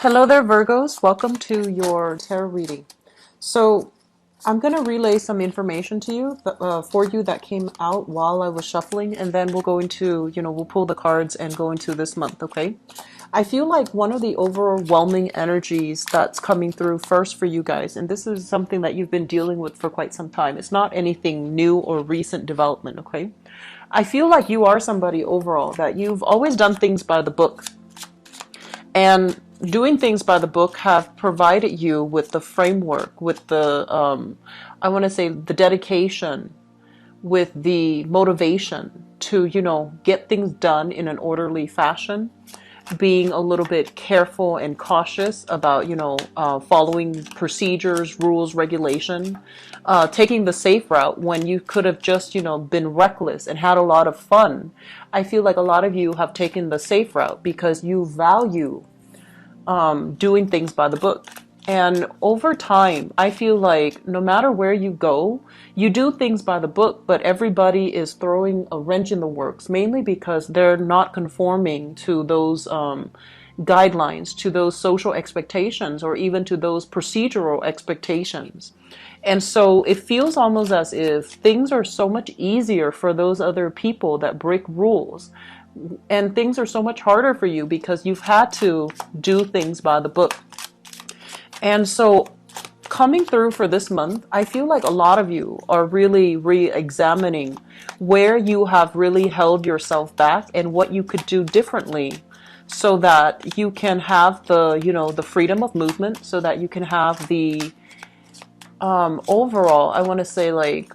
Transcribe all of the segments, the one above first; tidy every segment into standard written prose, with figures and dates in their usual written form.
Hello there, Virgos. Welcome to your tarot reading. So, I'm going to relay some information to you for you that came out while I was shuffling, and then we'll go into, we'll pull the cards and go into this month, okay? I feel like one of the overwhelming energies that's coming through first for you guys, and this is something that you've been dealing with for quite some time. It's not anything new or recent development, okay? I feel like you are somebody overall that you've always done things by the book. And doing things by the book have provided you with the framework, with the, I want to say, the dedication, with the motivation to, get things done in an orderly fashion, being a little bit careful and cautious about, following procedures, rules, regulation, taking the safe route when you could have just, been reckless and had a lot of fun. I feel like a lot of you have taken the safe route because you value doing things by the book. And over time, I feel like no matter where you go, you do things by the book, but everybody is throwing a wrench in the works, mainly because they're not conforming to those guidelines, to those social expectations, or even to those procedural expectations. And so it feels almost as if things are so much easier for those other people that break rules. And things are so much harder for you because you've had to do things by the book. And so coming through for this month, I feel like a lot of you are really re-examining where you have really held yourself back and what you could do differently so that you can have the, the freedom of movement, so that you can have the overall, I want to say, like,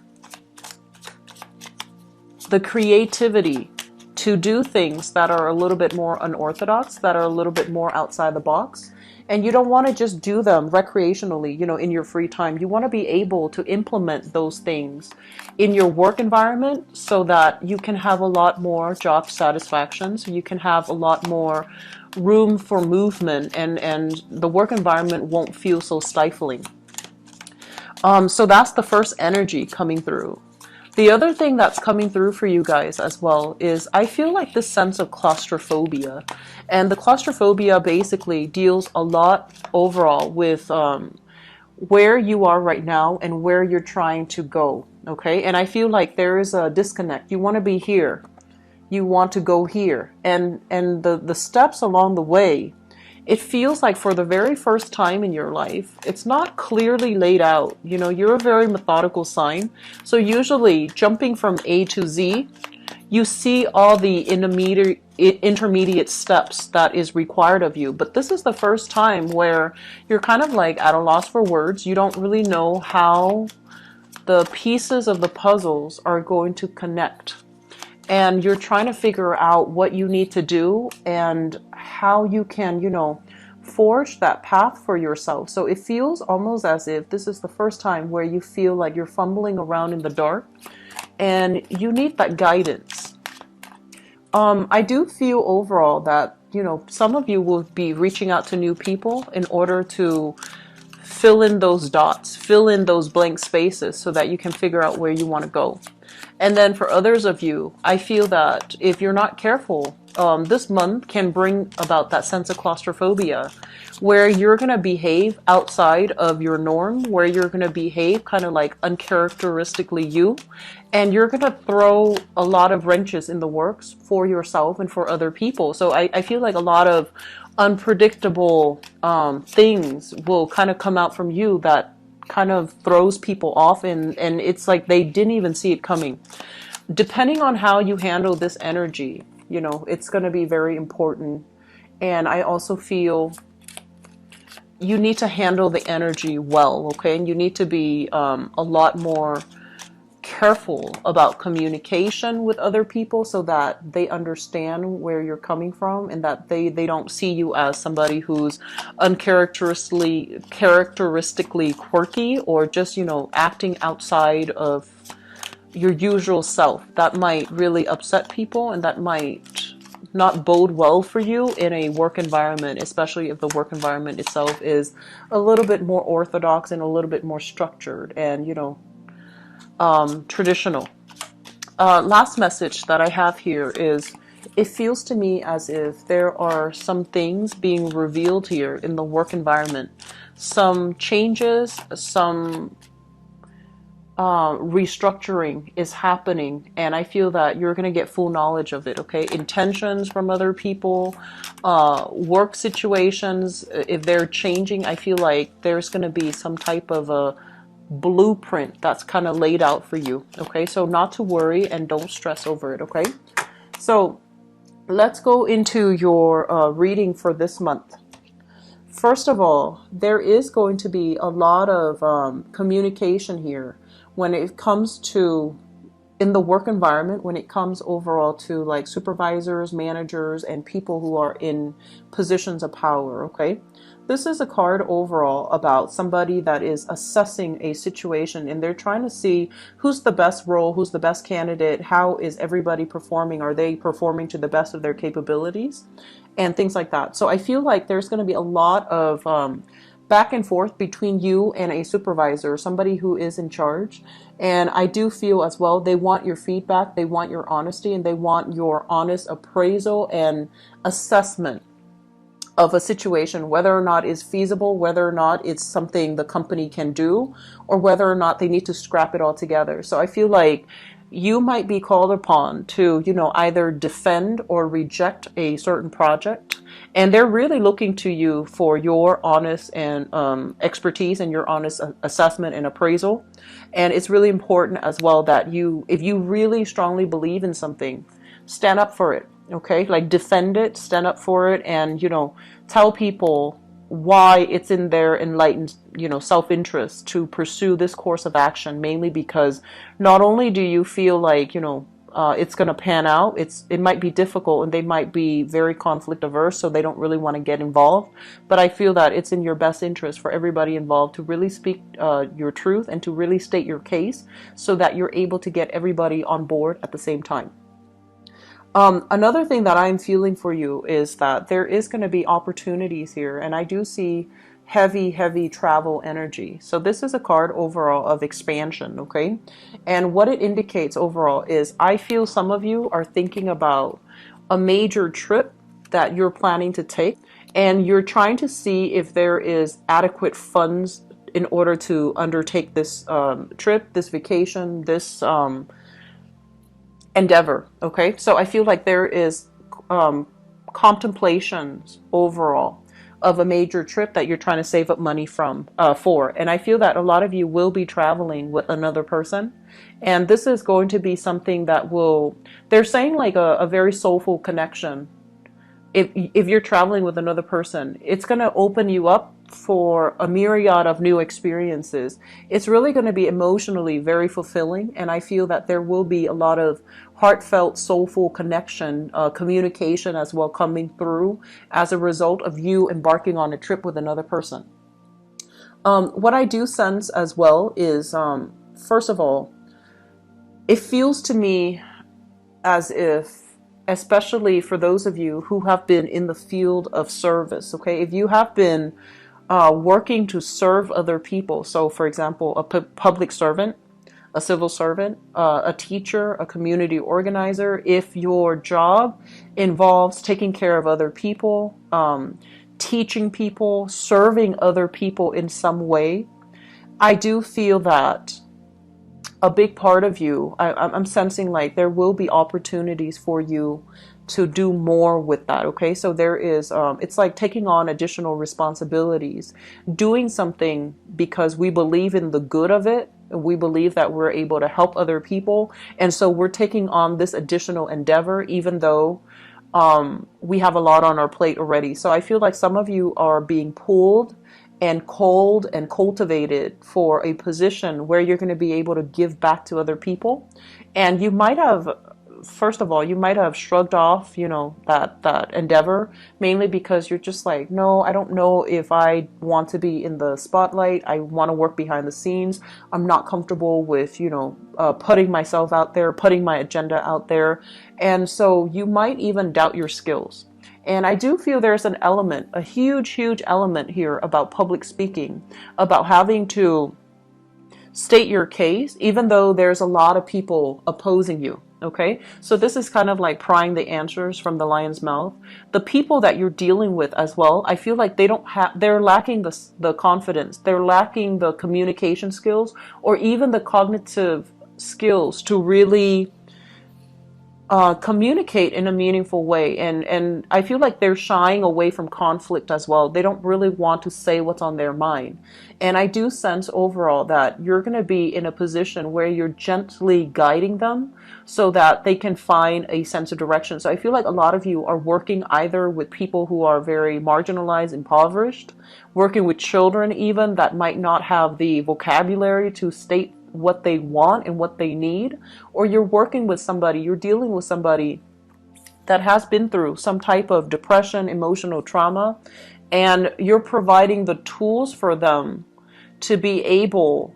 the creativity to do things that are a little bit more unorthodox, that are a little bit more outside the box. And you don't want to just do them recreationally, in your free time. You want to be able to implement those things in your work environment so that you can have a lot more job satisfaction, so you can have a lot more room for movement, and the work environment won't feel so stifling. So that's the first energy coming through. The other thing that's coming through for you guys as well is I feel like this sense of claustrophobia. And the claustrophobia basically deals a lot overall with where you are right now and where you're trying to go. Okay. And I feel like there is a disconnect. You want to be here. You want to go here. And the steps along the way, it feels like for the very first time in your life, it's not clearly laid out. You're a very methodical sign. So usually jumping from A to Z, you see all the intermediate steps that is required of you. But this is the first time where you're kind of like at a loss for words. You don't really know how the pieces of the puzzles are going to connect. And you're trying to figure out what you need to do and how you can, forge that path for yourself. So it feels almost as if this is the first time where you feel like you're fumbling around in the dark and you need that guidance. I do feel overall that, some of you will be reaching out to new people in order to fill in those dots, fill in those blank spaces so that you can figure out where you want to go. And then for others of you, I feel that if you're not careful, this month can bring about that sense of claustrophobia where you're going to behave outside of your norm, where you're going to behave kind of like uncharacteristically you, and you're going to throw a lot of wrenches in the works for yourself and for other people. So I feel like a lot of unpredictable things will kind of come out from you that kind of throws people off, and it's like they didn't even see it coming. Depending on how you handle this energy, it's going to be very important. And I also feel you need to handle the energy well, okay? And you need to be a lot more careful about communication with other people so that they understand where you're coming from and that they don't see you as somebody who's characteristically quirky or just, acting outside of your usual self. That might really upset people, and that might not bode well for you in a work environment, especially if the work environment itself is a little bit more orthodox and a little bit more structured and, traditional. Last message that I have here is it feels to me as if there are some things being revealed here in the work environment, some changes, some restructuring is happening, and I feel that you're going to get full knowledge of it. Okay, intentions from other people, work situations, if they're changing, I feel like there's going to be some type of a blueprint that's kind of laid out for you. Okay, so not to worry and don't stress over it. Okay, so let's go into your reading for this month. First of all, there is going to be a lot of communication here when it comes to in the work environment, when it comes overall to like supervisors, managers, and people who are in positions of power. Okay, this is a card overall about somebody that is assessing a situation, and they're trying to see who's the best role, who's the best candidate, how is everybody performing, are they performing to the best of their capabilities, and things like that. So I feel like there's going to be a lot of back and forth between you and a supervisor, somebody who is in charge. And I do feel as well, they want your feedback, they want your honesty, and they want your honest appraisal and assessment of a situation, whether or not it's feasible, whether or not it's something the company can do, or whether or not they need to scrap it all together. So I feel like you might be called upon to, either defend or reject a certain project. And they're really looking to you for your honest and expertise and your honest assessment and appraisal. And it's really important as well that if you really strongly believe in something, stand up for it. Okay, like defend it, stand up for it, and tell people why it's in their enlightened, self-interest to pursue this course of action, mainly because not only do you feel like, it's going to pan out, it might be difficult and they might be very conflict averse, so they don't really want to get involved. But I feel that it's in your best interest for everybody involved to really speak your truth and to really state your case so that you're able to get everybody on board at the same time. Another thing that I'm feeling for you is that there is going to be opportunities here, and I do see heavy travel energy. So this is a card overall of expansion, okay? And what it indicates overall is I feel some of you are thinking about a major trip that you're planning to take, and you're trying to see if there is adequate funds in order to undertake this trip, this vacation, this endeavor. Okay, so I feel like there is contemplations overall of a major trip that you're trying to save up money for, and I feel that a lot of you will be traveling with another person, and this is going to be something that they're saying like a very soulful connection. If you're traveling with another person, it's going to open you up for a myriad of new experiences. It's really going to be emotionally very fulfilling, and I feel that there will be a lot of heartfelt, soulful connection, communication as well coming through as a result of you embarking on a trip with another person. What I do sense as well is, first of all, it feels to me as if, especially for those of you who have been in the field of service, okay, if you have been working to serve other people, so for example, a public servant, a civil servant, a teacher, a community organizer, if your job involves taking care of other people, teaching people, serving other people in some way, I do feel that a big part of you, I'm sensing like there will be opportunities for you to do more with that. Okay, so there is it's like taking on additional responsibilities, doing something because we believe in the good of it, we believe that we're able to help other people, and so we're taking on this additional endeavor even though we have a lot on our plate already. So I feel like some of you are being pulled and culled and cultivated for a position where you're going to be able to give back to other people. And you might have, first of all, you might have shrugged off, that endeavor, mainly because you're just like, no, I don't know if I want to be in the spotlight. I want to work behind the scenes. I'm not comfortable with, putting myself out there, putting my agenda out there. And so you might even doubt your skills. And I do feel there's an element, a huge element here about public speaking, about having to state your case, even though there's a lot of people opposing you. Okay, so this is kind of like prying the answers from the lion's mouth. The people that you're dealing with as well, I feel like they don't have, they're lacking the confidence, they're lacking the communication skills, or even the cognitive skills to really communicate in a meaningful way. And I feel like they're shying away from conflict as well. They don't really want to say what's on their mind. And I do sense overall that you're going to be in a position where you're gently guiding them so that they can find a sense of direction. So I feel like a lot of you are working either with people who are very marginalized, impoverished, working with children even that might not have the vocabulary to state what they want and what they need, or you're working with somebody, you're dealing with somebody that has been through some type of depression, emotional trauma, and you're providing the tools for them to be able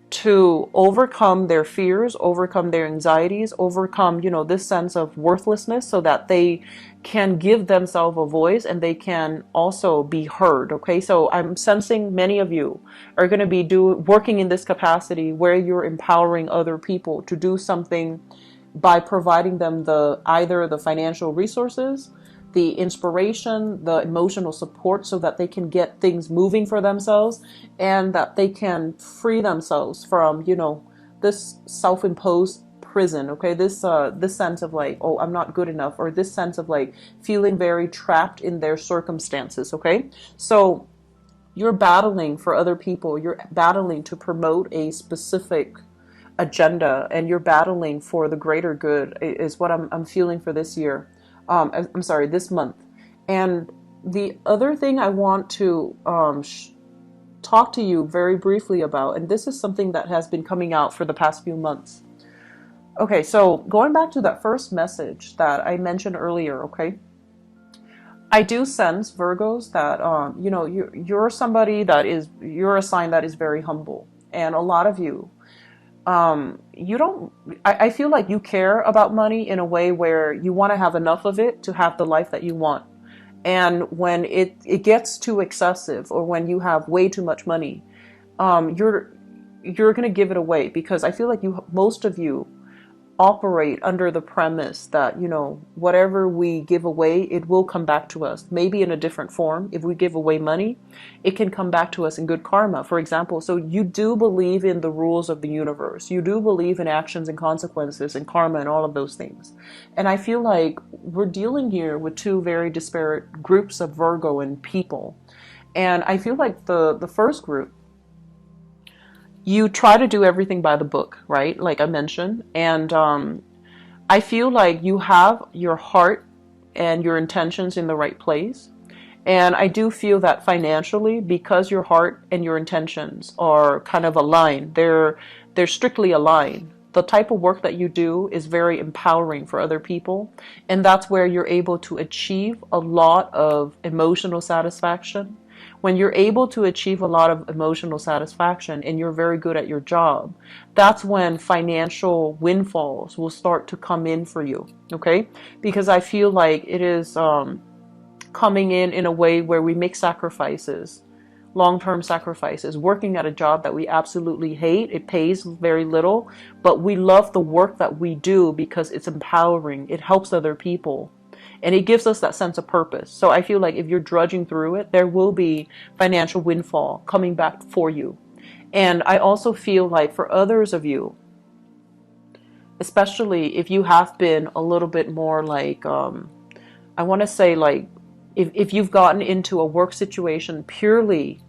to overcome their fears, overcome their anxieties, overcome, this sense of worthlessness so that they can give themselves a voice and they can also be heard. Okay, so I'm sensing many of you are going to be working in this capacity where you're empowering other people to do something by providing them either the financial resources, the inspiration, the emotional support so that they can get things moving for themselves and that they can free themselves from, this self-imposed prison. Okay, this sense of like, oh, I'm not good enough, or this sense of like feeling very trapped in their circumstances. Okay, so you're battling for other people, you're battling to promote a specific agenda, and you're battling for the greater good is what I'm feeling for this year. I'm sorry, this month. And the other thing I want to talk to you very briefly about, and this is something that has been coming out for the past few months. Okay, so going back to that first message that I mentioned earlier, okay, I do sense, Virgos, that you're somebody you're a sign that is very humble, and a lot of you, you don't, I feel like you care about money in a way where you want to have enough of it to have the life that you want. And when it gets too excessive, or when you have way too much money, you're going to give it away, because I feel like most of you operate under the premise that, whatever we give away, it will come back to us, maybe in a different form. If we give away money, it can come back to us in good karma, for example. So you do believe in the rules of the universe. You do believe in actions and consequences and karma and all of those things. And I feel like we're dealing here with two very disparate groups of Virgo and people. And I feel like the first group, you try to do everything by the book, right? Like I mentioned. And I feel like you have your heart and your intentions in the right place. And I do feel that financially, because your heart and your intentions are kind of aligned, they're strictly aligned. The type of work that you do is very empowering for other people. And that's where you're able to achieve a lot of emotional satisfaction. When you're able to achieve a lot of emotional satisfaction and you're very good at your job, that's when financial windfalls will start to come in for you, okay? Because I feel like it is coming in a way where we make sacrifices, long-term sacrifices, working at a job that we absolutely hate. It pays very little, but we love the work that we do because it's empowering. It helps other people. And it gives us that sense of purpose. So I feel like if you're drudging through it, there will be financial windfall coming back for you. And I also feel like for others of you, especially if you have been a little bit more like, I want to say like, if you've gotten into a work situation purely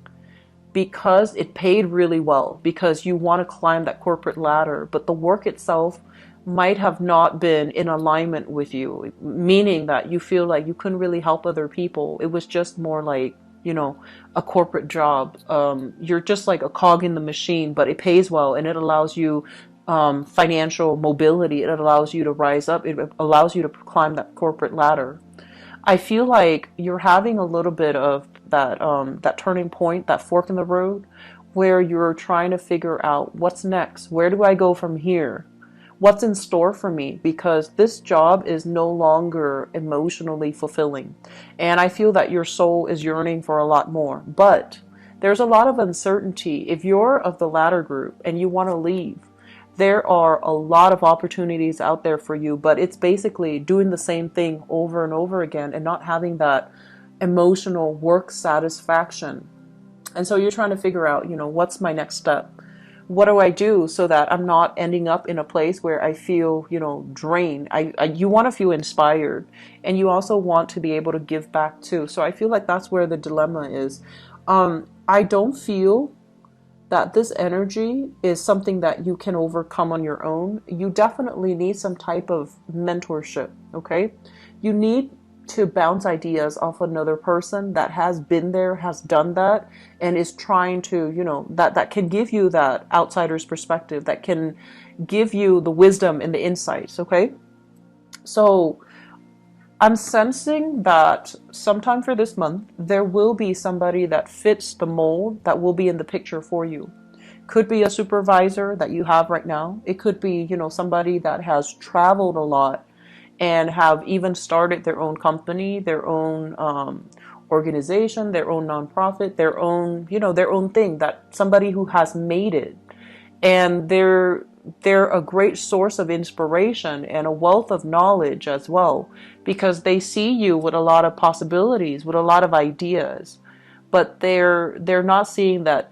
because it paid really well, because you want to climb that corporate ladder, but the work itself might have not been in alignment with you, meaning that you feel like you couldn't really help other people. It was just more like, a corporate job. You're just like a cog in the machine, but it pays well and it allows you financial mobility. It allows you to rise up. It allows you to climb that corporate ladder. I feel like you're having a little bit of that turning point, that fork in the road, where you're trying to figure out what's next. Where do I go from here? What's in store for me? Because this job is no longer emotionally fulfilling. And I feel that your soul is yearning for a lot more. But there's a lot of uncertainty. If you're of the latter group and you want to leave, There are a lot of opportunities out there for you, but it's basically doing the same thing over and over again and not having that emotional work satisfaction. And so you're trying to figure out, what's my next step? What do I do so that I'm not ending up in a place where I feel, drained? You want to feel inspired, and you also want to be able to give back too. So I feel like that's where the dilemma is. I don't feel that this energy is something that you can overcome on your own. You definitely need some type of mentorship, okay? You need to bounce ideas off another person that has been there, has done that, and is trying to, that can give you that outsider's perspective, that can give you the wisdom and the insights, okay? So I'm sensing that sometime for this month, there will be somebody that fits the mold that will be in the picture for you. Could be a supervisor that you have right now. It could be, somebody that has traveled a lot and have even started their own company, their own organization, their own nonprofit, their own thing, that somebody who has made it. And they're a great source of inspiration and a wealth of knowledge as well, because they see you with a lot of possibilities, with a lot of ideas, but they're not seeing that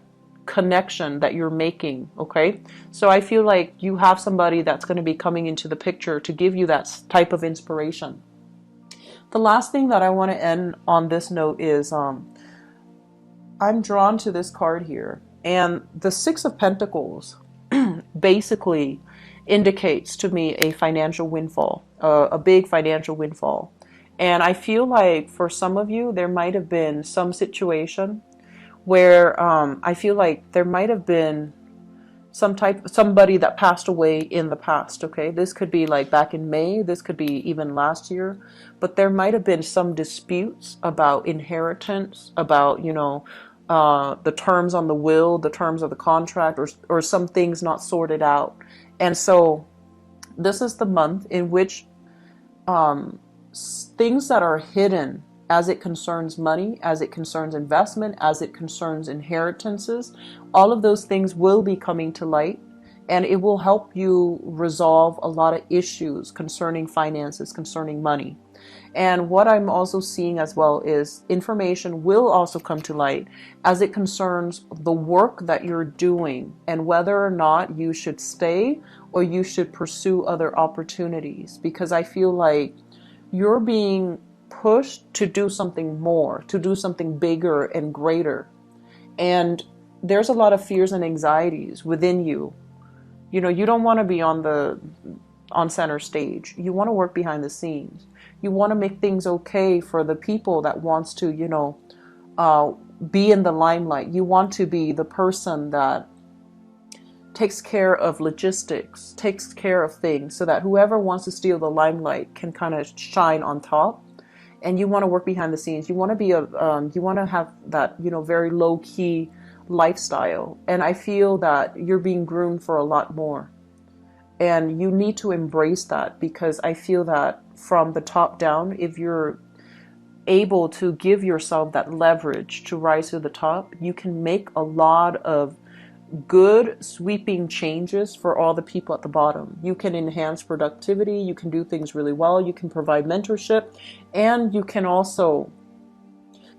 connection that you're making, okay? So I feel like you have somebody that's going to be coming into the picture to give you that type of inspiration. The last thing that I want to end on this note is I'm drawn to this card here, and the Six of Pentacles basically indicates to me a financial windfall, a big financial windfall. And I feel like for some of you, there might have been some situation where I feel like there might have been somebody that passed away in the past, okay? This could be like back in May, this could be even last year, but there might have been some disputes about inheritance, about, the terms on the will, the terms of the contract, or some things not sorted out. And so this is the month in which things that are hidden as it concerns money, as it concerns investment, as it concerns inheritances, all of those things will be coming to light, and it will help you resolve a lot of issues concerning finances, concerning money. And what I'm also seeing as well is information will also come to light as it concerns the work that you're doing and whether or not you should stay or you should pursue other opportunities, because I feel like you're being pushed to do something more, to do something bigger and greater. And there's a lot of fears and anxieties within you. You don't want to be on center stage. You want to work behind the scenes. You want to make things okay for the people that wants to, be in the limelight. You want to be the person that takes care of logistics, takes care of things, so that whoever wants to steal the limelight can kind of shine on top. And you want to work behind the scenes. You want to be you want to have that, very low key lifestyle. And I feel that you're being groomed for a lot more. And you need to embrace that, because I feel that from the top down, if you're able to give yourself that leverage to rise to the top, you can make a lot of good sweeping changes for all the people at the bottom. You can enhance productivity, you can do things really well, you can provide mentorship, and you can also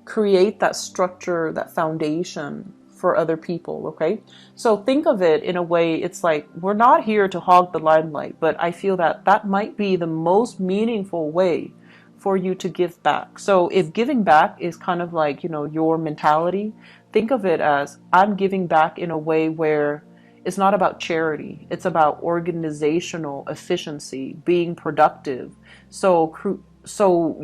create that structure, that foundation for other people, okay? So think of it in a way, it's like, we're not here to hog the limelight, but I feel that that might be the most meaningful way for you to give back. So if giving back is kind of like, your mentality, think of it as, I'm giving back in a way where it's not about charity. It's about organizational efficiency, being productive. So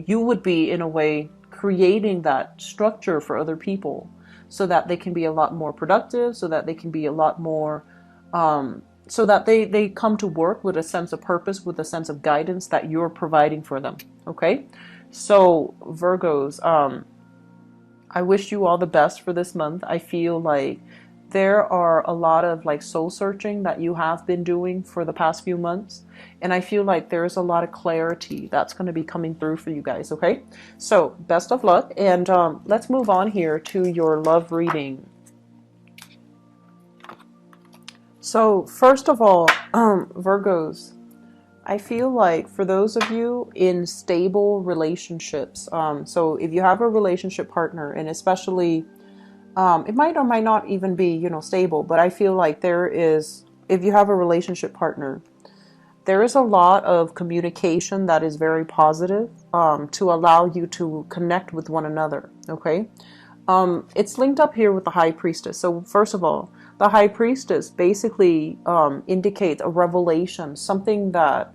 you would be, in a way, creating that structure for other people so that they can be a lot more productive, so that they can be a lot more, so that they come to work with a sense of purpose, with a sense of guidance that you're providing for them. Okay? So Virgos, I wish you all the best for this month. I feel like there are a lot of soul searching that you have been doing for the past few months. And I feel like there's a lot of clarity that's going to be coming through for you guys. Okay. So best of luck. And let's move on here to your love reading. So first of all, Virgos, I feel like for those of you in stable relationships, so if you have a relationship partner, and especially, it might or might not even be, stable, but I feel like there is, if you have a relationship partner, there is a lot of communication that is very positive, to allow you to connect with one another. Okay. It's linked up here with the High Priestess. So first of all, the High Priestess basically indicates a revelation, something that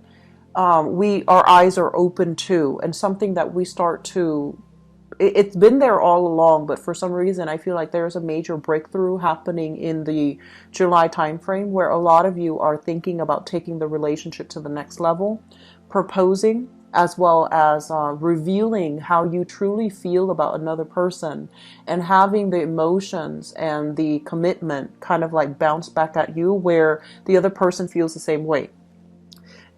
our eyes are open to, and something that we start to. It's been there all along, but for some reason, I feel like there's a major breakthrough happening in the July timeframe where a lot of you are thinking about taking the relationship to the next level, proposing, as well as revealing how you truly feel about another person, and having the emotions and the commitment kind of like bounce back at you where the other person feels the same way.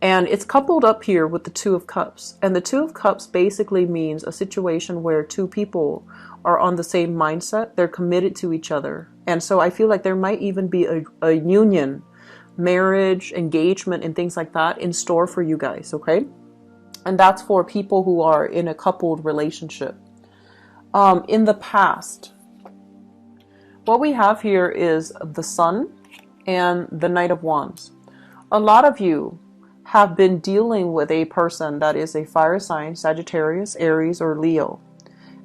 And it's coupled up here with the Two of Cups. And the Two of Cups basically means a situation where two people are on the same mindset. They're committed to each other. And so I feel like there might even be a union, marriage, engagement, and things like that in store for you guys, okay? And that's for people who are in a coupled relationship. In the past, what we have here is the Sun and the Knight of Wands. A lot of you have been dealing with a person that is a fire sign, Sagittarius, Aries, or Leo.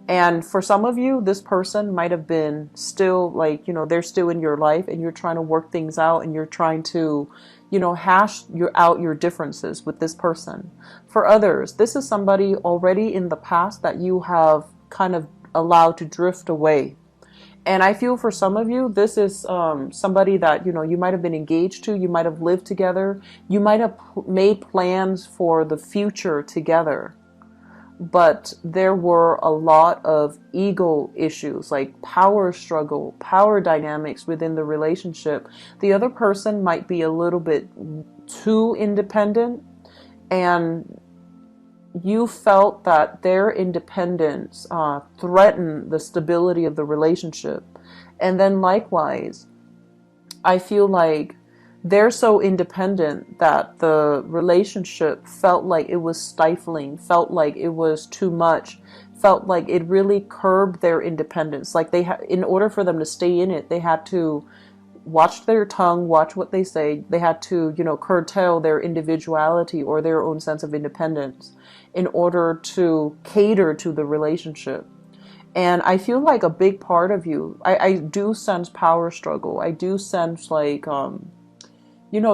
And for some of you, this person might have been still like, they're still in your life and you're trying to work things out and you're trying to, hash out your differences with this person. For others, this is somebody already in the past that you have kind of allowed to drift away. And I feel for some of you, this is somebody that, you might have been engaged to, you might have lived together, you might have made plans for the future together. But there were a lot of ego issues, like power struggle, power dynamics within the relationship. The other person might be a little bit too independent, and you felt that their independence threatened the stability of the relationship. And then likewise, I feel like they're so independent that the relationship felt like it was stifling, felt like it was too much, felt like it really curbed their independence. Like in order for them to stay in it, they had to watch their tongue, watch what they say. They had to, curtail their individuality or their own sense of independence in order to cater to the relationship. And I feel like a big part of you, I do sense power struggle. I do sense like,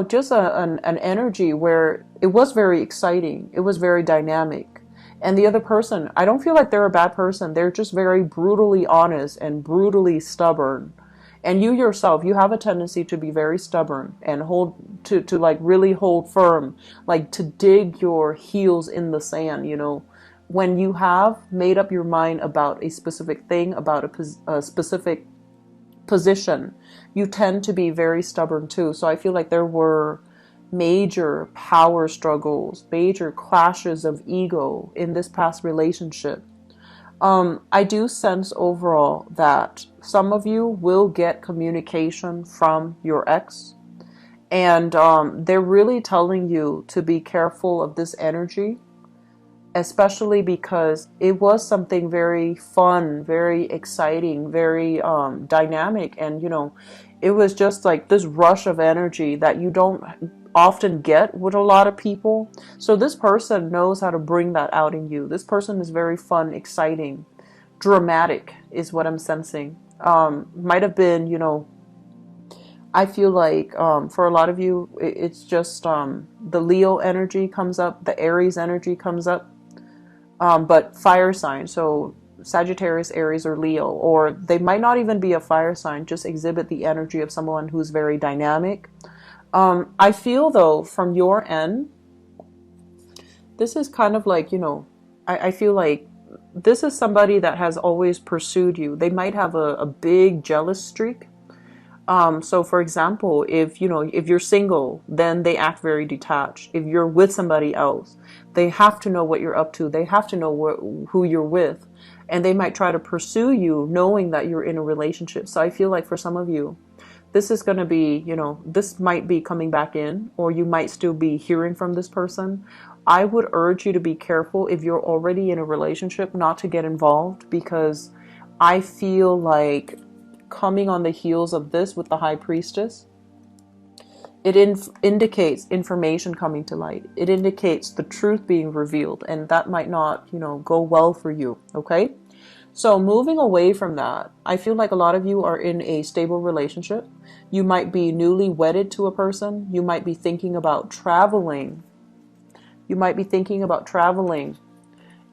just an energy where it was very exciting. It was very dynamic. And the other person, I don't feel like they're a bad person. They're just very brutally honest and brutally stubborn. And you yourself, you have a tendency to be very stubborn and to like really hold firm, like to dig your heels in the sand, When you have made up your mind about a specific thing, about a specific position, you tend to be very stubborn too. So I feel like there were major power struggles, major clashes of ego in this past relationship. I do sense overall that some of you will get communication from your ex, and they're really telling you to be careful of this energy, especially because it was something very fun, very exciting, very dynamic, and it was just like this rush of energy that you don't often get with a lot of people. So this person knows how to bring that out in you. This person is very fun, exciting, dramatic is what I'm sensing. Might have been, I feel like for a lot of you, it's just the Leo energy comes up, the Aries energy comes up, but fire sign. So Sagittarius, Aries, or Leo, or they might not even be a fire sign, just exhibit the energy of someone who's very dynamic. I feel though, from your end, this is kind of like, I feel like this is somebody that has always pursued you. They might have a big jealous streak. So for example, if you're single, then they act very detached. If you're with somebody else, they have to know what you're up to. They have to know who you're with. And they might try to pursue you knowing that you're in a relationship. So I feel like for some of you, this is going to be, this might be coming back in, or you might still be hearing from this person. I would urge you to be careful if you're already in a relationship not to get involved, because I feel like coming on the heels of this with the High Priestess, it indicates information coming to light. It indicates the truth being revealed, and that might not, go well for you, okay? So moving away from that, I feel like a lot of you are in a stable relationship. You might be newly wedded to a person. You might be thinking about traveling.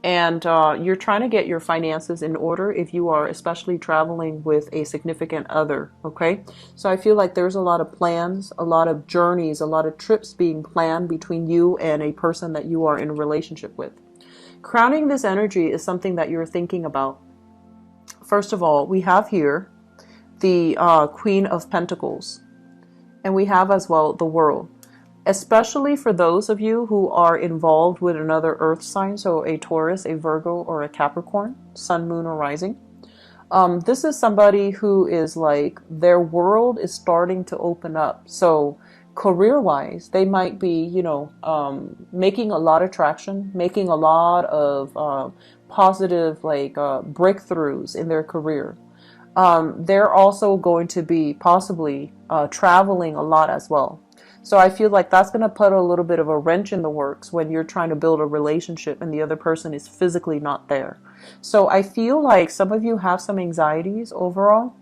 And you're trying to get your finances in order if you are especially traveling with a significant other, okay? So I feel like there's a lot of plans, a lot of journeys, a lot of trips being planned between you and a person that you are in a relationship with. Crowning this energy is something that you're thinking about. First of all, we have here the Queen of Pentacles, and we have as well the World. Especially for those of you who are involved with another earth sign, so a Taurus, a Virgo, or a Capricorn, sun, moon, or rising. This is somebody who is like, their world is starting to open up. So career-wise, they might be, making a lot of traction, making a lot of positive breakthroughs in their career. They're also going to be possibly traveling a lot as well. So I feel like that's going to put a little bit of a wrench in the works when you're trying to build a relationship and the other person is physically not there. So I feel like some of you have some anxieties overall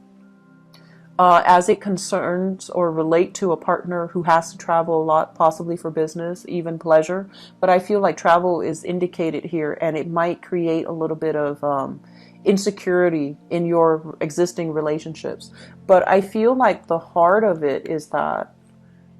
as it concerns or relate to a partner who has to travel a lot, possibly for business, even pleasure. But I feel like travel is indicated here, and it might create a little bit of insecurity in your existing relationships. But I feel like the heart of it is that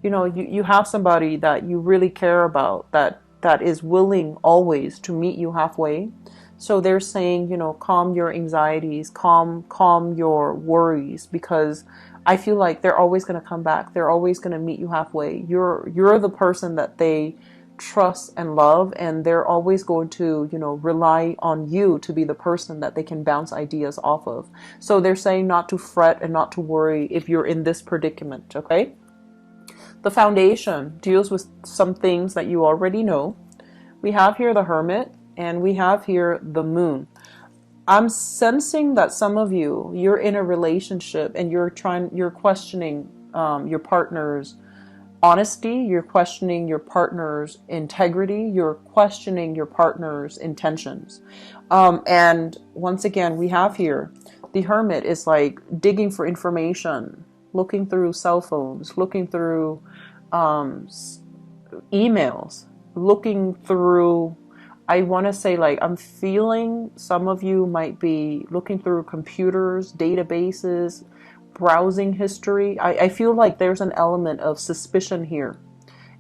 you have somebody that you really care about, that is willing always to meet you halfway. So they're saying, calm your anxieties, calm your worries, because I feel like they're always going to come back. They're always going to meet you halfway. You're the person that they trust and love, and they're always going to, rely on you to be the person that they can bounce ideas off of. So they're saying not to fret and not to worry if you're in this predicament, okay? The Foundation deals with some things that you already know. We have here the Hermit, and we have here the Moon. I'm sensing that some of you're in a relationship and you're questioning your partner's honesty, you're questioning your partner's integrity, you're questioning your partner's intentions. And once again, we have here, the Hermit is like digging for information, looking through cell phones, looking through emails, looking through, I want to say, like, I'm feeling some of you might be looking through computers, databases, browsing history. I feel like there's an element of suspicion here.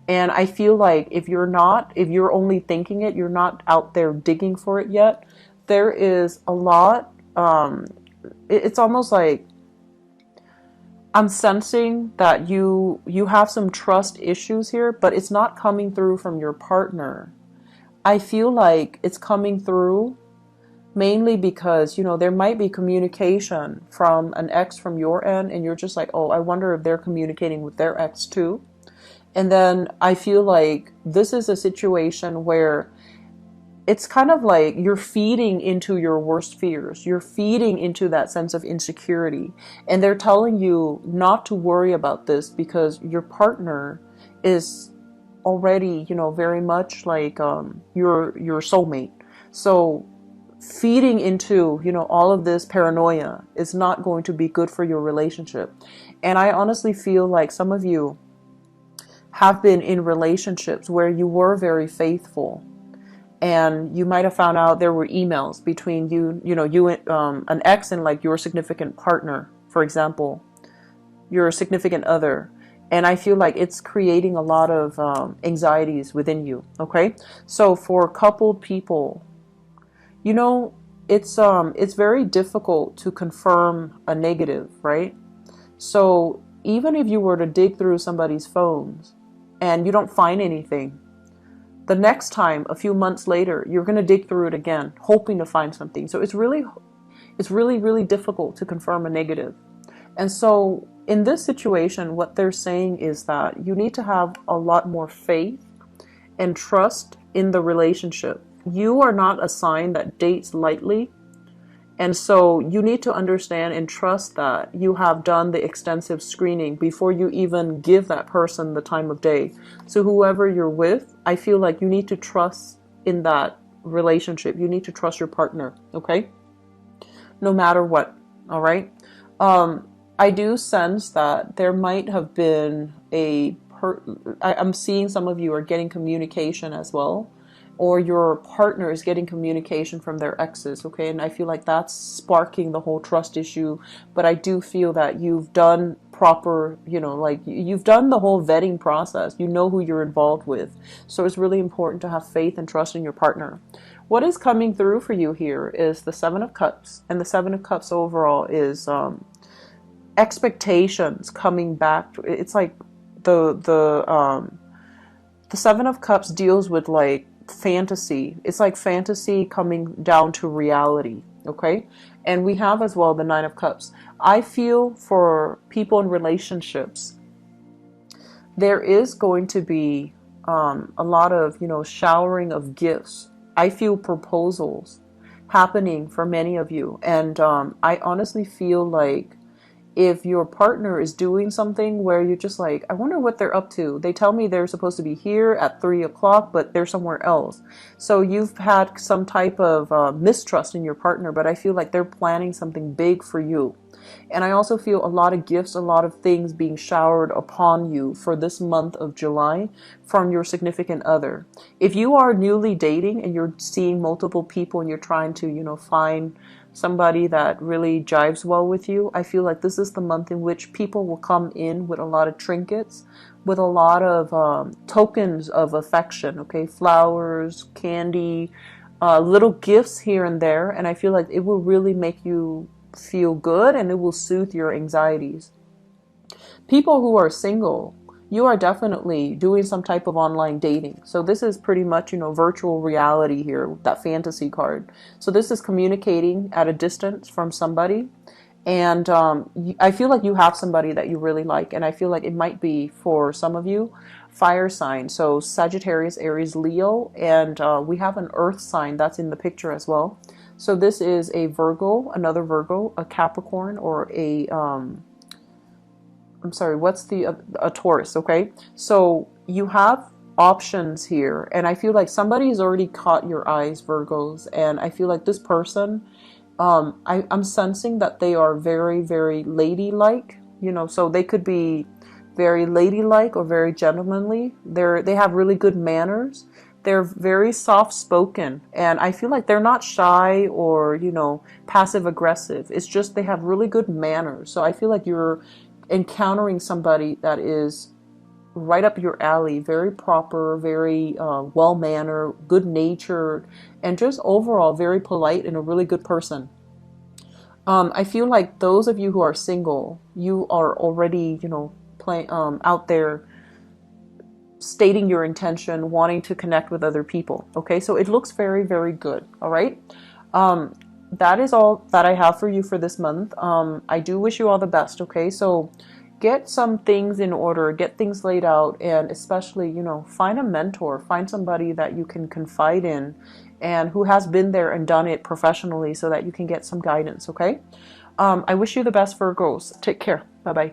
And I feel like if you're only thinking it, you're not out there digging for it yet, there is a lot, it's almost like, I'm sensing that you have some trust issues here, but it's not coming through from your partner. I feel like it's coming through mainly because, there might be communication from an ex from your end, and you're just like, oh, I wonder if they're communicating with their ex too. And then I feel like this is a situation where it's kind of like you're feeding into your worst fears. You're feeding into that sense of insecurity. And they're telling you not to worry about this because your partner is already, very much like your soulmate. So feeding into, all of this paranoia is not going to be good for your relationship. And I honestly feel like some of you have been in relationships where you were very faithful. And you might have found out there were emails between you an ex and like your significant partner, for example, your significant other. And I feel like it's creating a lot of anxieties within you. Okay. So for coupled people, it's very difficult to confirm a negative, right? So even if you were to dig through somebody's phones and you don't find anything, the next time, a few months later, you're going to dig through it again, hoping to find something. So it's really, really difficult to confirm a negative. And so in this situation, what they're saying is that you need to have a lot more faith and trust in the relationship. You are not a sign that dates lightly. And so you need to understand and trust that you have done the extensive screening before you even give that person the time of day. So whoever you're with, I feel like you need to trust in that relationship. You need to trust your partner, okay? No matter what, all right? I do sense that there might have been I'm seeing some of you are getting communication as well, or your partner is getting communication from their exes, okay? And I feel like that's sparking the whole trust issue. But I do feel that you've done proper, like you've done the whole vetting process. You know who you're involved with. So it's really important to have faith and trust in your partner. What is coming through for you here is the Seven of Cups. And the Seven of Cups overall is expectations coming back. It's like the Seven of Cups deals with like fantasy. It's like fantasy coming down to reality, okay? And we have as well the Nine of Cups. I feel for people in relationships, there is going to be a lot of, showering of gifts. I feel proposals happening for many of you. And I honestly feel like if your partner is doing something where you're just like, I wonder what they're up to. They tell me they're supposed to be here at 3 o'clock, but they're somewhere else. So you've had some type of mistrust in your partner, but I feel like they're planning something big for you. And I also feel a lot of gifts, a lot of things being showered upon you for this month of July from your significant other. If you are newly dating and you're seeing multiple people and you're trying to, find somebody that really jives well with you, I feel like this is the month in which people will come in with a lot of trinkets, with a lot of tokens of affection, okay? Flowers, candy, little gifts here and there. And I feel like it will really make you feel good and it will soothe your anxieties. People who are single, you are definitely doing some type of online dating. So this is pretty much, virtual reality here, that fantasy card. So this is communicating at a distance from somebody. And I feel like you have somebody that you really like. And I feel like it might be, for some of you, fire sign. So Sagittarius, Aries, Leo. And we have an earth sign that's in the picture as well. So this is a Virgo, another Virgo, a Capricorn, or a a Taurus, okay? So you have options here, and I feel like somebody's already caught your eyes, Virgos, and I feel like this person, I'm sensing that they are very, very ladylike, so they could be very ladylike or very gentlemanly. They have really good manners. They're very soft-spoken, and I feel like they're not shy or, passive-aggressive. It's just they have really good manners. So I feel like you're encountering somebody that is right up your alley, very proper, very well-mannered, good-natured, and just overall very polite and a really good person. I feel like those of you who are single, you are already, out there stating your intention, wanting to connect with other people. Okay, so it looks very, very good. All right. That is all that I have for you for this month. I do wish you all the best. Okay, so get some things in order, get things laid out, and especially, find a mentor, find somebody that you can confide in and who has been there and done it professionally so that you can get some guidance. Okay. I wish you the best, Virgos. Take care. Bye-bye.